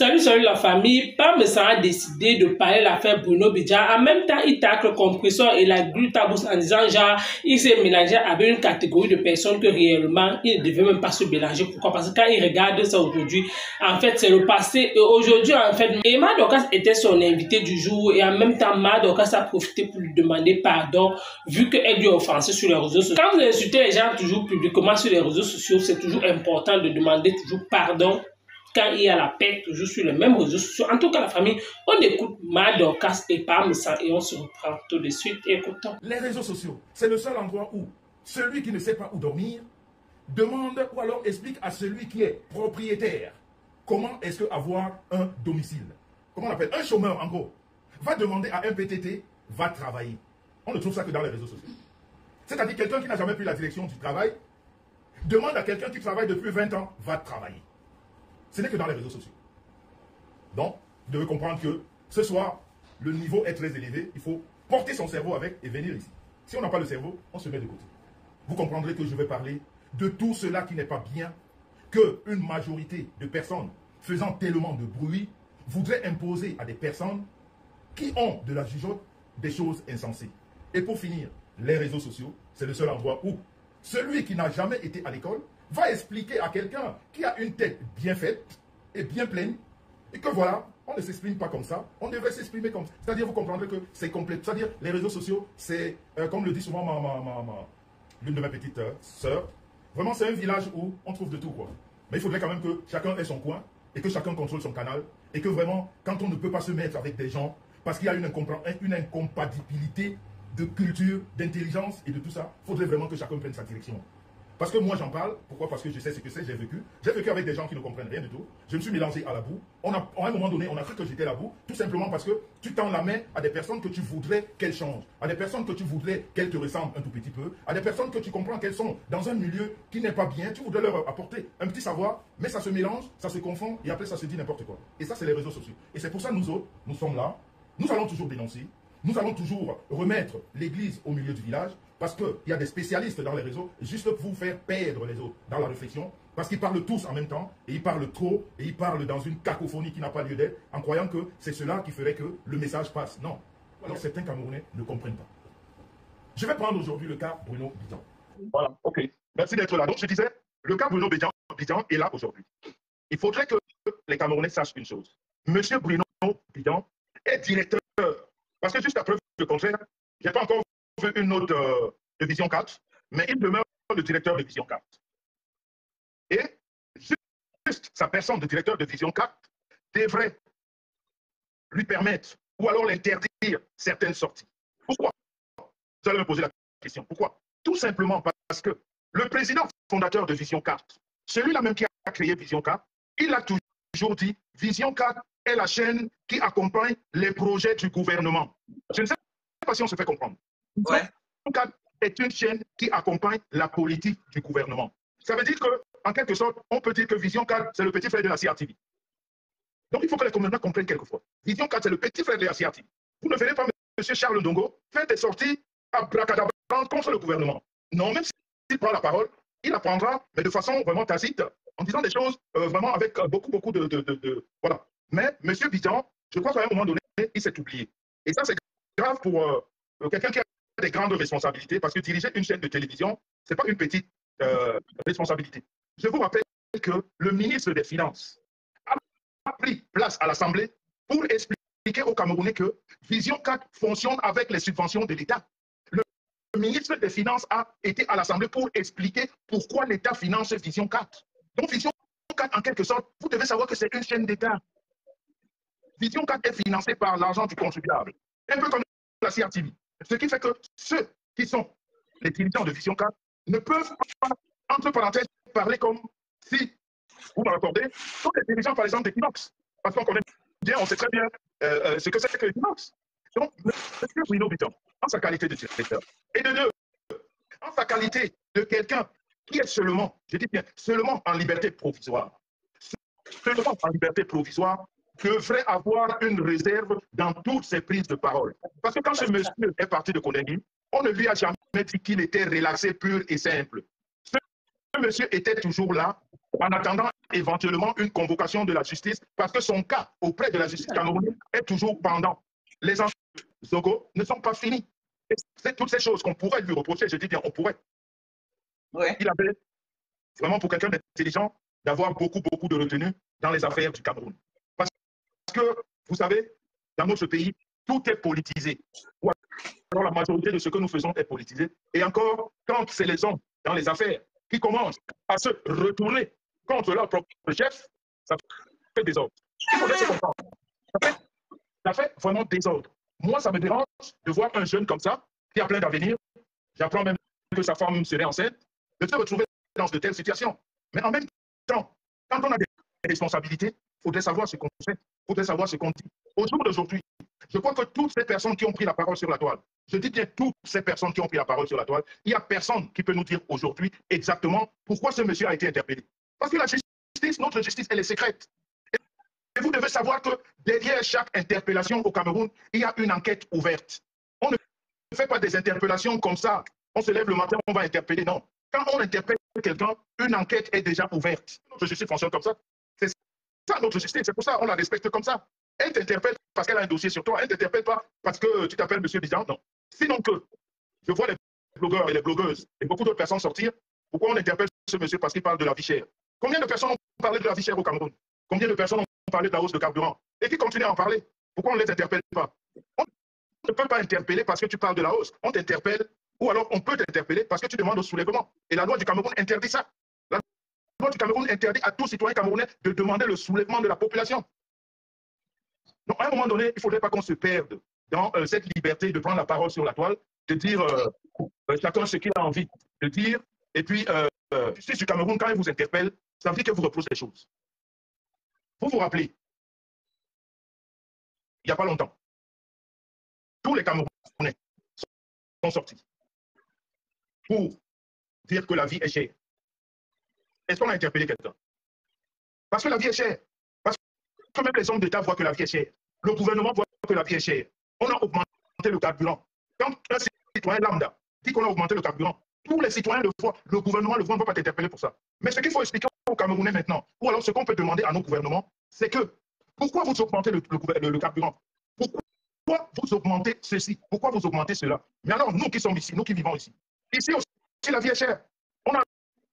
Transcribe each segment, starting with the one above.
Salut la famille. Parmesan a décidé de parler de l'affaire Bruno Bidjan. En même temps, il tacle le compresseur et la glutabus en disant genre, il s'est mélangé avec une catégorie de personnes que réellement, il ne devait même pas se mélanger. Pourquoi? Parce que quand il regarde ça aujourd'hui, en fait, c'est le passé. Et aujourd'hui, en fait, Emma Dorcas était son invité du jour et en même temps, Ma Dorcas a profité pour lui demander pardon vu qu'elle lui a offensé sur les réseaux sociaux. Quand vous insultez les gens toujours publiquement sur les réseaux sociaux, c'est toujours important de demander toujours pardon quand il y a la paix, toujours sur les mêmes réseaux sociaux. En tout cas, la famille, on écoute Ma Dorcas et Parmesan et on se reprend tout de suite. Écoutons. Les réseaux sociaux, c'est le seul endroit où celui qui ne sait pas où dormir demande ou alors explique à celui qui est propriétaire comment est-ce que avoir un domicile. Comment on appelle? Un chômeur, en gros, va demander à un PTT, va travailler. On ne trouve ça que dans les réseaux sociaux. C'est-à-dire quelqu'un qui n'a jamais pris la direction du travail demande à quelqu'un qui travaille depuis 20 ans, va travailler. Ce n'est que dans les réseaux sociaux. Donc, vous devez comprendre que ce soir, le niveau est très élevé. Il faut porter son cerveau avec et venir ici. Si on n'a pas le cerveau, on se met de côté. Vous comprendrez que je vais parler de tout cela qui n'est pas bien, qu'une majorité de personnes faisant tellement de bruit voudraient imposer à des personnes qui ont de la jugeote des choses insensées. Et pour finir, les réseaux sociaux, c'est le seul endroit où celui qui n'a jamais été à l'école va expliquer à quelqu'un qui a une tête bien faite et bien pleine, et que voilà, on ne s'exprime pas comme ça, on devrait s'exprimer comme ça. C'est-à-dire, vous comprendrez que c'est complet. C'est-à-dire, les réseaux sociaux, c'est, comme le dit souvent l'une de mes petites sœurs, vraiment c'est un village où on trouve de tout, quoi. Mais il faudrait quand même que chacun ait son coin, et que chacun contrôle son canal, et que vraiment, quand on ne peut pas se mettre avec des gens, parce qu'il y a une incompatibilité de culture, d'intelligence et de tout ça, il faudrait vraiment que chacun prenne sa direction. Parce que moi j'en parle, pourquoi? Parce que je sais ce que c'est, j'ai vécu. J'ai vécu avec des gens qui ne comprennent rien du tout. Je me suis mélangé à la boue. À un moment donné, on a cru que j'étais la boue, tout simplement parce que tu tends la main à des personnes que tu voudrais qu'elles changent, à des personnes que tu voudrais qu'elles te ressemblent un tout petit peu, à des personnes que tu comprends qu'elles sont dans un milieu qui n'est pas bien, tu voudrais leur apporter un petit savoir, mais ça se mélange, ça se confond, et après ça se dit n'importe quoi. Et ça, c'est les réseaux sociaux. Et c'est pour ça que nous autres, nous sommes là, nous allons toujours dénoncer, nous allons toujours remettre l'église au milieu du village, parce qu'il y a des spécialistes dans les réseaux, juste pour vous faire perdre les autres dans la réflexion, parce qu'ils parlent tous en même temps, et ils parlent trop, et ils parlent dans une cacophonie qui n'a pas lieu d'être, en croyant que c'est cela qui ferait que le message passe. Non. Alors certains Camerounais ne comprennent pas. Je vais prendre aujourd'hui le cas Bruno Bidjan. Voilà, ok. Merci d'être là. Donc je disais, le cas Bruno Bidjan est là aujourd'hui. Il faudrait que les Camerounais sachent une chose. Monsieur Bruno Bidjan est directeur, parce que jusqu'à preuve du contraire, je n'ai pas encore vu une note de Vision 4, mais il demeure le directeur de Vision 4. Et juste sa personne de directeur de Vision 4 devrait lui permettre ou alors l'interdire certaines sorties. Pourquoi? Vous allez me poser la question. Pourquoi? Tout simplement parce que le président fondateur de Vision 4, celui-là même qui a créé Vision 4, il a toujours dit Vision 4 est la chaîne qui accompagne les projets du gouvernement. Je ne sais pas si on se fait comprendre. Ouais. Vision 4 est une chaîne qui accompagne la politique du gouvernement. Ça veut dire qu'en quelque sorte, on peut dire que Vision 4, c'est le petit frère de la CRTV. Donc il faut que les Camerounais comprennent quelquefois. Vision 4, c'est le petit frère de la CRTV. Vous ne verrez pas M. Charles Ndongo faire des sorties à bracadabrante contre le gouvernement. Non, même s'il prend la parole, il la prendra, mais de façon vraiment tacite, en disant des choses vraiment avec beaucoup de... Voilà. Mais M. Bidjan, je crois qu'à un moment donné, il s'est oublié. Et ça, c'est grave pour quelqu'un qui a des grandes responsabilités, parce que diriger une chaîne de télévision, ce n'est pas une petite responsabilité. Je vous rappelle que le ministre des Finances a pris place à l'Assemblée pour expliquer aux Camerounais que Vision 4 fonctionne avec les subventions de l'État. Le ministre des Finances a été à l'Assemblée pour expliquer pourquoi l'État finance Vision 4. Donc Vision 4, en quelque sorte, vous devez savoir que c'est une chaîne d'État. Vision 4 est financée par l'argent du contribuable, un peu comme la CRTV. Ce qui fait que ceux qui sont les dirigeants de Vision 4 ne peuvent pas, entre parenthèses, parler comme si, vous me raccordez, sont les dirigeants, par exemple, des Kinox. Parce qu'on connaît bien, on sait très bien ce que c'est que les Kinox. Donc, M. Bruno Bidjan, en sa qualité de directeur, et de deux, en sa qualité de quelqu'un qui est seulement, je dis bien, seulement en liberté provisoire, devrait avoir une réserve dans toutes ses prises de parole. Parce que quand ce monsieur est parti de Colombie, on ne lui a jamais dit qu'il était relaxé, pur et simple. monsieur était toujours là en attendant éventuellement une convocation de la justice parce que son cas auprès de la justice camerounaise est toujours pendant. Les enjeux de Zogo ne sont pas finis. C'est toutes ces choses qu'on pourrait lui reprocher, je dis bien on pourrait. Ouais. Il avait vraiment pour quelqu'un d'intelligent d'avoir beaucoup de retenue dans les affaires du Cameroun. Parce que, vous savez, dans notre pays, tout est politisé. Ou alors la majorité de ce que nous faisons est politisé. Et encore, quand c'est les hommes dans les affaires qui commencent à se retourner contre leur propre chef, ça fait désordre. Il faudrait se comprendre. Ça fait vraiment désordre. Moi, ça me dérange de voir un jeune comme ça, qui a plein d'avenir. J'apprends même que sa femme serait enceinte, de se retrouver dans de telles situations. Mais en même temps, quand on a des responsabilités, il faudrait savoir ce qu'on fait, il faudrait savoir ce qu'on dit. Au jour d'aujourd'hui, je crois que toutes ces personnes qui ont pris la parole sur la toile, je dis bien toutes ces personnes qui ont pris la parole sur la toile, il n'y a personne qui peut nous dire aujourd'hui exactement pourquoi ce monsieur a été interpellé. Parce que la justice, notre justice, elle est secrète. Et vous devez savoir que derrière chaque interpellation au Cameroun, il y a une enquête ouverte. On ne fait pas des interpellations comme ça. On se lève le matin, on va interpeller. Non. Quand on interpelle quelqu'un, une enquête est déjà ouverte. Notre justice fonctionne comme ça. C'est ça notre justice. C'est pour ça qu'on la respecte comme ça. Elle t'interpelle parce qu'elle a un dossier sur toi. Elle ne t'interpelle pas parce que tu t'appelles Monsieur Bizarre. Non. Sinon que je vois les blogueurs et les blogueuses et beaucoup d'autres personnes sortir. Pourquoi on interpelle ce monsieur parce qu'il parle de la vie chère? Combien de personnes ont parlé de la vie chère au Cameroun? Combien de personnes ont parlé de la hausse de carburant et qui continuent à en parler? Pourquoi on ne les interpelle pas? On ne peut pas interpeller parce que tu parles de la hausse. On t'interpelle ou alors on peut t'interpeller parce que tu demandes au soulèvement. Et la loi du Cameroun interdit ça. La loi du Cameroun interdit à tout citoyen camerounais de demander le soulèvement de la population. Donc, à un moment donné, il ne faudrait pas qu'on se perde dans cette liberté de prendre la parole sur la toile, de dire chacun ce qu'il a envie de dire. Et puis, justice du Cameroun, quand il vous interpelle, ça veut dire que vous reproche des choses. Vous vous rappelez, il n'y a pas longtemps, tous les Camerounais sont sortis pour dire que la vie est chère. Est-ce qu'on a interpellé quelqu'un? Parce que la vie est chère. Parce que même les hommes d'État voient que la vie est chère. Le gouvernement voit que la vie est chère. On a augmenté le carburant. Quand un citoyen lambda dit qu'on a augmenté le carburant, tous les citoyens le voient, le gouvernement le voit, on ne va pas t'interpeller pour ça. Mais ce qu'il faut expliquer aux Camerounais maintenant, ou alors ce qu'on peut demander à nos gouvernements, c'est que pourquoi vous augmentez le carburant? Pourquoi vous augmentez ceci? Pourquoi vous augmentez cela? Mais alors, nous qui sommes ici, nous qui vivons ici, ici aussi, la vie est chère. On a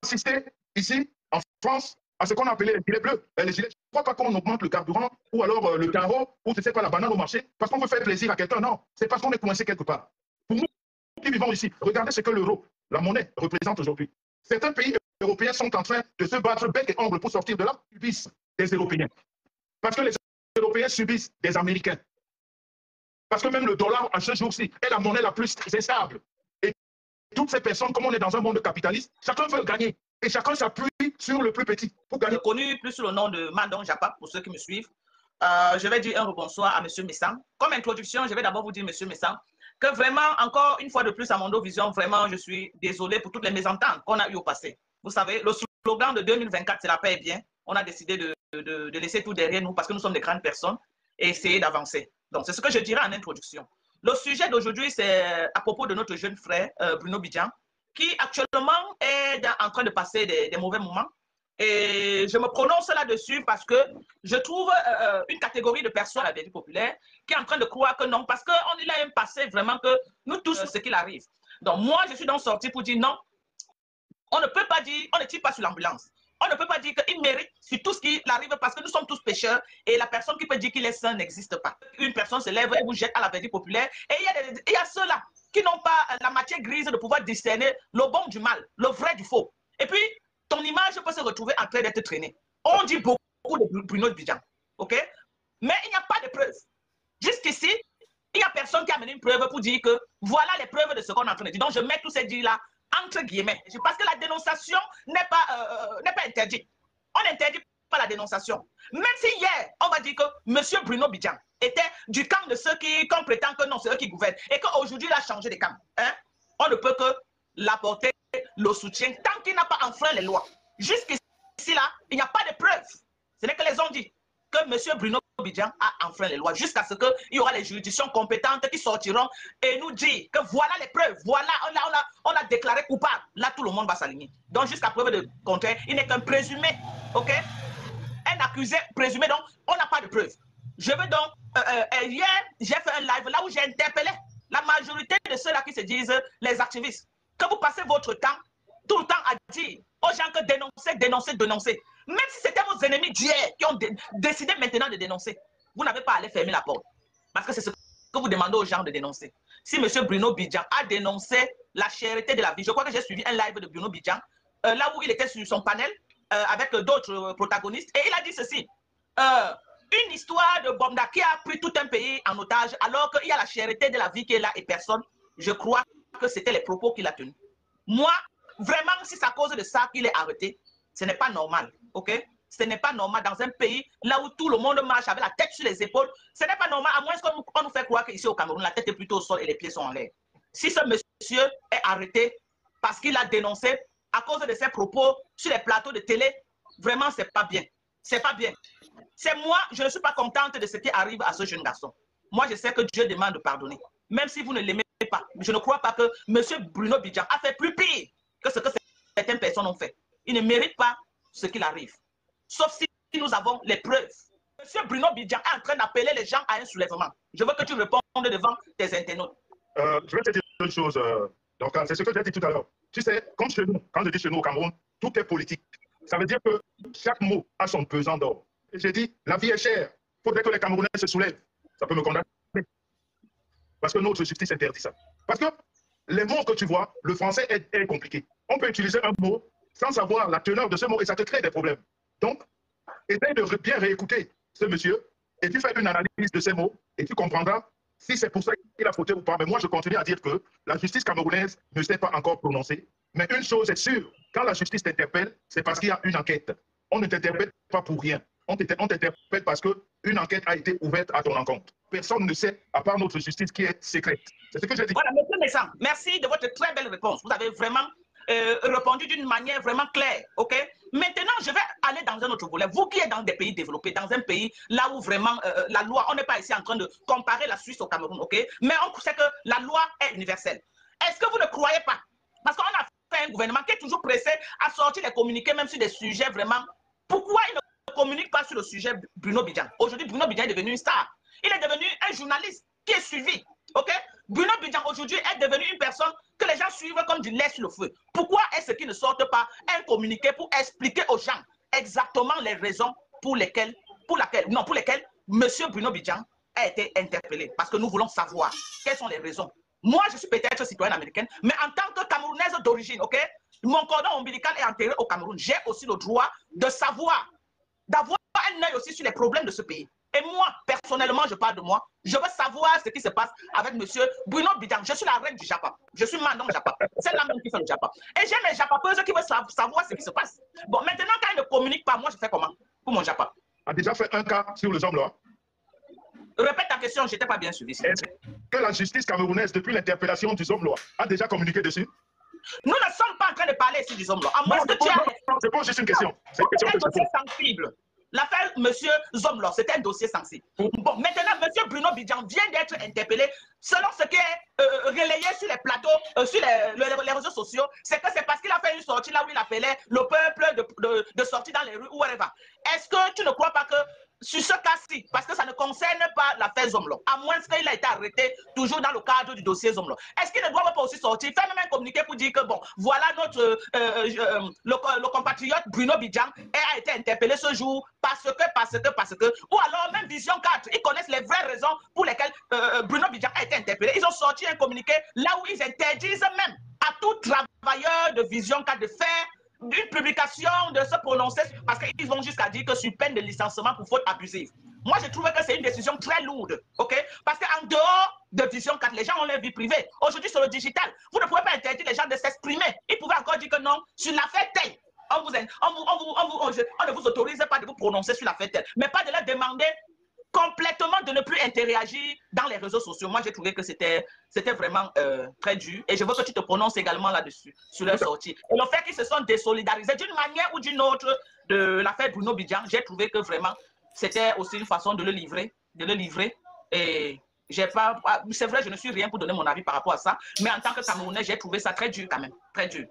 assisté ici, en France, à ce qu'on a appelé les gilets bleus. Les gilets, je ne crois pas qu'on augmente le carburant ou alors le carreau ou je ne sais pas la banane au marché parce qu'on veut faire plaisir à quelqu'un. Non, c'est parce qu'on est coincé quelque part. Pour nous qui vivons ici, regardez ce que l'euro, la monnaie, représente aujourd'hui. Certains pays européens sont en train de se battre bec et ongle pour sortir de là, subissent des Européens. Parce que les Européens subissent des Américains. Parce que même le dollar, à ce jour-ci, est la monnaie la plus stable. Et toutes ces personnes, comme on est dans un monde capitaliste, chacun veut gagner. Et chacun s'appuie sur le plus petit pour gagner. Connu plus sous le nom de Mandon Japa, pour ceux qui me suivent. Je vais dire un rebonsoir à M. Messang. Comme introduction, je vais d'abord vous dire, M. Messang, que vraiment, encore une fois de plus à Mondo Vision, vraiment, je suis désolé pour toutes les mésententes qu'on a eues au passé. Vous savez, le slogan de 2024, c'est la paix est bien. On a décidé de laisser tout derrière nous parce que nous sommes des grandes personnes et essayer d'avancer. Donc, c'est ce que je dirais en introduction. Le sujet d'aujourd'hui, c'est à propos de notre jeune frère, Bruno Bidjan, qui actuellement est en train de passer des mauvais moments. Et je me prononce là-dessus parce que je trouve une catégorie de personnes à la vie populaire qui est en train de croire que non, parce qu'on a un passé vraiment que nous tous ce qu'il arrive. Donc moi, je suis donc sorti pour dire non, on ne peut pas dire, on ne tire pas sur l'ambulance. On ne peut pas dire qu'il mérite sur tout ce qui arrive parce que nous sommes tous pécheurs et la personne qui peut dire qu'il est saint n'existe pas. Une personne se lève et vous jette à la verdure populaire et il y a ceux-là qui n'ont pas la matière grise de pouvoir discerner le bon du mal, le vrai du faux. Et puis, ton image peut se retrouver en train d'être traînée. On dit beaucoup de Bruno Bidjan, ok? Mais il n'y a pas de preuves. Jusqu'ici, il n'y a personne qui a amené une preuve pour dire que voilà les preuves de ce qu'on est en train de dire. Donc, je mets tous ces dits-là entre guillemets. Parce que la dénonciation n'est pas interdite. On n'interdit pas la dénonciation. Même si hier, on va dire que M. Bruno Bidjan était du camp de ceux qui prétendent que non, c'est eux qui gouvernent. Et qu'aujourd'hui, il a changé de camp. Hein? On ne peut que l'apporter le soutien tant qu'il n'a pas enfreint les lois. Jusqu'ici, là, il n'y a pas de preuves. Ce n'est que les ont dit. que M. Bruno Bidjan a enfreint les lois, jusqu'à ce qu'il y aura les juridictions compétentes qui sortiront et nous dire que voilà les preuves, voilà, on l'a déclaré coupable. Là, tout le monde va s'aligner. Donc, jusqu'à preuve de contraire, il n'est qu'un présumé, ok? Un accusé présumé, donc, on n'a pas de preuves. Je veux donc, hier, j'ai fait un live là où j'ai interpellé la majorité de ceux-là qui se disent les activistes, que vous passez votre temps, tout le temps à dire aux gens que dénoncer, dénoncer, dénoncer. Même si c'était vos ennemis d'hier qui ont décidé maintenant de dénoncer, vous n'avez pas à aller fermer la porte. Parce que c'est ce que vous demandez aux gens de dénoncer. Si M. Bruno Bidjan a dénoncé la cherté de la vie, je crois que j'ai suivi un live de Bruno Bidjan, là où il était sur son panel avec d'autres protagonistes, et il a dit ceci. Une histoire de Bomda qui a pris tout un pays en otage, alors qu'il y a la cherté de la vie qui est là et personne, je crois que c'était les propos qu'il a tenus. Moi, vraiment, si c'est à cause de ça qu'il est arrêté, ce n'est pas normal, ok? Ce n'est pas normal dans un pays là où tout le monde marche avec la tête sur les épaules. Ce n'est pas normal, à moins qu'on nous fait croire qu'ici au Cameroun, la tête est plutôt au sol et les pieds sont en l'air. Si ce monsieur est arrêté parce qu'il a dénoncé à cause de ses propos sur les plateaux de télé, vraiment, c'est pas bien. C'est pas bien. C'est moi, je ne suis pas contente de ce qui arrive à ce jeune garçon. Moi, je sais que Dieu demande de pardonner. Même si vous ne l'aimez pas, je ne crois pas que M. Bruno Bidjan a fait plus pire que ce que certaines personnes ont fait. Il ne mérite pas ce qu'il arrive. Sauf si nous avons les preuves. M. Bruno Bidjan est en train d'appeler les gens à un soulèvement. Je veux que tu répondes devant tes internautes. Je vais te dire une chose, donc c'est ce que j'ai dit tout à l'heure. Tu sais, comme chez nous, quand je dis chez nous au Cameroun, tout est politique. Ça veut dire que chaque mot a son pesant d'or. Et j'ai dit, la vie est chère. Il faudrait que les Camerounais se soulèvent. Ça peut me condamner. Parce que notre justice interdit ça. Parce que les mots que tu vois, le français est compliqué. On peut utiliser un mot sans savoir la teneur de ce mot et ça te crée des problèmes. Donc, essaye de bien réécouter ce monsieur et tu fais une analyse de ces mots et tu comprendras si c'est pour ça qu'il a fauté ou pas. Mais moi, je continue à dire que la justice camerounaise ne s'est pas encore prononcée. Mais une chose est sûre, quand la justice t'interpelle, c'est parce qu'il y a une enquête. On ne t'interpelle pas pour rien. On t'interpelle parce qu'une enquête a été ouverte à ton encontre. Personne ne sait, à part notre justice qui est secrète. C'est ce que j'ai dit. Voilà, M. Messam, merci de votre très belle réponse. Vous avez vraiment répondu d'une manière vraiment claire. Ok. Maintenant, je vais aller dans un autre volet. Vous qui êtes dans des pays développés, dans un pays là où vraiment la loi, on n'est pas ici en train de comparer la Suisse au Cameroun, ok? Mais on sait que la loi est universelle. Est-ce que vous ne croyez pas? Parce qu'on a fait un gouvernement qui est toujours pressé à sortir les communiqués, même sur des sujets vraiment. Pourquoi il ne communique pas sur le sujet Bruno Bidjan? Aujourd'hui, Bruno Bidjan est devenu une star. Il est devenu un journaliste qui est suivi. Ok? Bruno Bidjan aujourd'hui est devenu une personne que les gens suivent comme du lait sur le feu. Pourquoi est-ce qu'il ne sortent pas un communiqué pour expliquer aux gens exactement les raisons pour lesquelles M. Bruno Bidjan a été interpellé? Parce que nous voulons savoir quelles sont les raisons. Moi, je suis peut-être citoyenne américaine, mais en tant que Camerounaise d'origine, ok? Mon cordon ombilical est enterré au Cameroun. J'ai aussi le droit de savoir, d'avoir un œil aussi sur les problèmes de ce pays. Et moi, personnellement, je parle de moi. Je veux savoir ce qui se passe avec M. Bruno Bidjan. Je suis la reine du Japa. Je suis Mandon Japa. C'est la même qui fait le Japa. Et j'ai mes Japapeuses qui veulent savoir ce qui se passe. Bon, maintenant, quand ils ne communiquent pas, moi, je fais comment pour mon Japa? A déjà fait un cas sur les hommes là. Répète ta question, je n'étais pas bien suivi. Est-ce que la justice camerounaise, depuis l'interpellation du homme là, a déjà communiqué dessus? Nous ne sommes pas en train de parler ici du homme là. À moins que tu as... C'est pas juste une question. C'est une question un dossier sensible. L'affaire M. Zomlor, c'était un dossier sensible. Bon, maintenant, M. Bruno Bidjan vient d'être interpellé. Selon ce qui est relayé sur les plateaux, sur les réseaux sociaux, c'est que c'est parce qu'il a fait une sortie là où il appelait le peuple de sortir dans les rues ou whatever. Est-ce que tu ne crois pas que sur ce cas-ci, parce que ça ne concerne pas l'affaire Zomlor, à moins qu'il a été arrêté toujours dans le cadre du dossier Zomlor, est-ce qu'il ne doit pas aussi sortir, faire même un communiqué pour dire que bon, voilà notre le compatriote Bruno Bidjan a été interpellé ce jour parce que, ou alors même Vision 4, ils connaissent les vraies raisons pour lesquelles Bruno Bidjan a été interpellé. Ils ont sorti un communiqué là où ils interdisent même à tout travailleur de Vision 4 de faire une publication, de se prononcer, parce qu'ils vont jusqu'à dire que sur peine de licenciement pour faute abusive. Moi, je trouve que c'est une décision très lourde, ok? Parce qu'en dehors de Vision 4, les gens ont leur vie privée. Aujourd'hui, sur le digital, vous ne pouvez pas interdire les gens de s'exprimer. Ils pouvaient encore dire que non, sur l'affaire telle, on ne vous autorise pas de vous prononcer sur l'affaire telle, mais pas de leur demander complètement de ne plus interagir dans les réseaux sociaux. Moi, j'ai trouvé que c'était vraiment très dur. Et je veux que tu te prononces également là-dessus, sur leur sortie. Et le fait qu'ils se sont désolidarisés d'une manière ou d'une autre de l'affaire Bruno Bidjan, j'ai trouvé que vraiment, c'était aussi une façon de le livrer, et j'ai pas, c'est vrai, je ne suis rien pour donner mon avis par rapport à ça, mais en tant que Camerounais, j'ai trouvé ça très dur quand même, très dur.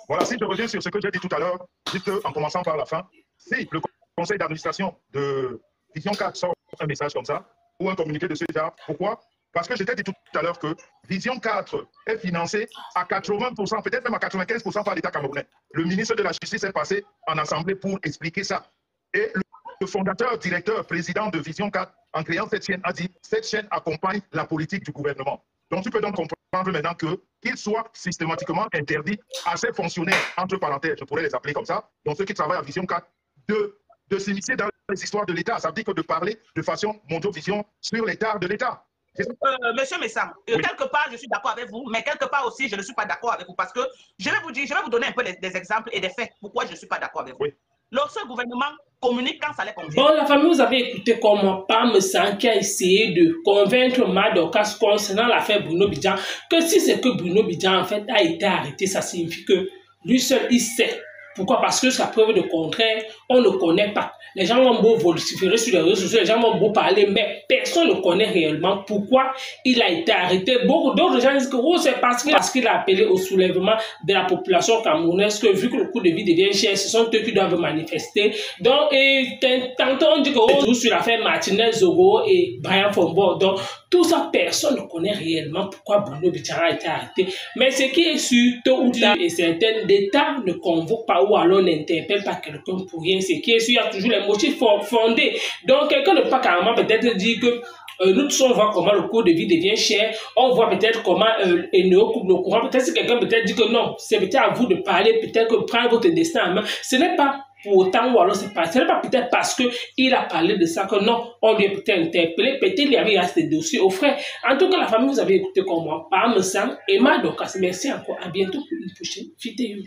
Voilà, si je reviens sur ce que j'ai dit tout à l'heure, juste en commençant par la fin, si le conseil d'administration de Vision 4 sort un message comme ça, ou un communiqué de ce genre, pourquoi? Parce que j'étais dit tout à l'heure que Vision 4 est financée à 80%, peut-être même à 95% par l'État camerounais. Le ministre de la Justice est passé en assemblée pour expliquer ça. Et le fondateur, directeur, président de Vision 4, en créant cette chaîne, a dit cette chaîne accompagne la politique du gouvernement. Donc tu peux donc comprendre maintenant qu'il soit systématiquement interdit à ces fonctionnaires, entre parenthèses, je pourrais les appeler comme ça, donc ceux qui travaillent à Vision 4, de s'initier dans les histoires de l'État. Ça veut dire que de parler de façon mondovision sur l'état de l'État. Monsieur Messam, oui. Quelque part, je suis d'accord avec vous, mais quelque part aussi, je ne suis pas d'accord avec vous parce que je vais vous donner un peu des exemples et des faits. Pourquoi je ne suis pas d'accord avec vous? Oui. Lorsque le gouvernement communique quand ça les convient. Bon, la famille, vous avez écouté comment Pam San qui a essayé de convaincre Madokas concernant l'affaire Bruno Bidjan que si c'est que Bruno Bidjan en fait a été arrêté, ça signifie que lui seul il sait. Pourquoi? Parce que jusqu'à preuve de contraire, on ne connaît pas. Les gens vont beau vociférer sur les réseaux sociaux, les gens vont beau parler, mais personne ne connaît réellement pourquoi il a été arrêté. Beaucoup d'autres gens disent que oh, c'est parce qu'il a appelé au soulèvement de la population camerounaise, que vu que le coût de vie devient cher, ce sont eux qui doivent manifester. Donc, tantôt on dit que oh, sur l'affaire Martinez, Zogo et Brian Fombo. Donc, tout ça, personne ne connaît réellement pourquoi Bruno Bidjan a été arrêté. Mais ce qui est sûr, tôt ou tard, et certain, l'État ne convoque pas ou alors n'interpelle pas quelqu'un pour rien. Ce qui est sûr, il y a toujours les motifs fondés. Donc, quelqu'un ne peut pas carrément peut-être dire que nous tous on voit comment le coût de vie devient cher, on voit peut-être comment Eneo coupe le courant. Peut-être si quelqu'un peut-être dit que non, c'est peut-être à vous de parler, peut-être que prendre votre destin en main. Ce n'est pas pour autant, ou alors ce n'est pas peut-être parce qu'il a parlé de ça que non, on lui a peut-être interpellé, peut-être il y avait ces dossiers au frais. En tout cas, la famille, vous avez écouté comme moi, Pam San et Madokas. Merci encore, à bientôt pour une prochaine vidéo.